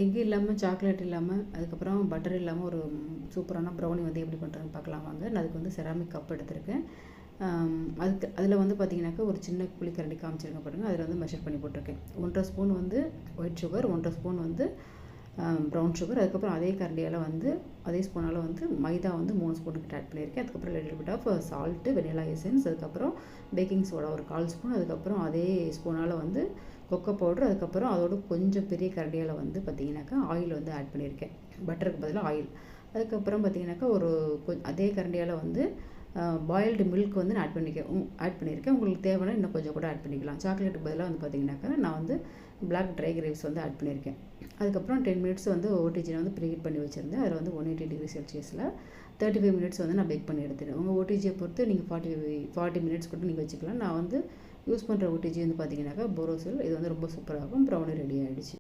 Egg இல்லாமல் chocolate இல்லாமல் அதுக்கப்புறம் பட்டர் இல்லாமல் ஒரு சூப்பரான ப்ரௌனி வந்து எப்படி பண்ணுறதுன்னு பார்க்கலாம் வாங்க. நான் அதுக்கு வந்து செராமிக் கப் எடுத்திருக்கேன். அதில் வந்து பார்த்தீங்கன்னாக்கா ஒரு சின்ன குழிக்கரண்டி காமிச்சிருக்கேன் பாருங்கள். அதில் வந்து மெஷர் பண்ணி போட்டிருக்கேன். 1.5 ஸ்பூன் வந்து ஒயிட் சுகர், 1.5 ஸ்பூன் வந்து ப்ரௌன் சுகர், அதுக்கப்புறம் அதே கரண்டியால் வந்து அதே ஸ்பூனால் வந்து மைதா வந்து 3 ஸ்பூனுக்கு ஆட் பண்ணியிருக்கேன். அதுக்கப்புறம் little bit of salt, vanilla essence, அதுக்கப்புறம் பேக்கிங் சோடா ஒரு 1/4 ஸ்பூன், அதுக்கப்புறம் அதே ஸ்பூனால் வந்து கொக்கோ பவுட்ரு, அதுக்கப்புறம் அதோட கொஞ்சம் பெரிய கரண்டியால் வந்து பார்த்திங்கனாக்கா ஆயில் வந்து ஆட் பண்ணியிருக்கேன். பட்டருக்கு பதிலாக ஆயில். அதுக்கப்புறம் பார்த்திங்கனாக்கா ஒரு அதே கரண்டியால் வந்து பாயில்டு மில்க் வந்து நான் ஆட் பண்ணியிருக்கேன். உங்களுக்கு தேவைன்னா இன்னும் கொஞ்சம் கூட ஆட் பண்ணிக்கலாம். சாக்லேட்டுக்கு பதிலாக வந்து பார்த்திங்கனாக்கா நான் வந்து பிளாக் ட்ரை கிரேப்ஸ் வந்து ஆட் பண்ணியிருக்கேன். அதுக்கப்புறம் 10 மினிட்ஸ் வந்து ஓடிஜியில் வந்து ப்ரீஹீட் பண்ணி வச்சுருந்தேன். அதில் வந்து 180 டிகிரி செல்சியஸில் 35 மினிட்ஸ் வந்து நான் பேக் பண்ணி எடுத்துட்டேன். உங்கள் ஓடிஜியை பொறுத்து நீங்கள் 40 மினிட்ஸ் கூட நீங்கள் வச்சுக்கலாம். நான் வந்து யூஸ் பண்ணுற ஓடிஜி வந்து பார்த்திங்கனாக்கா போரோசில். இது வந்து ரொம்ப சூப்பராகும். ப்ரௌனி ரெடி ஆகிடுச்சு.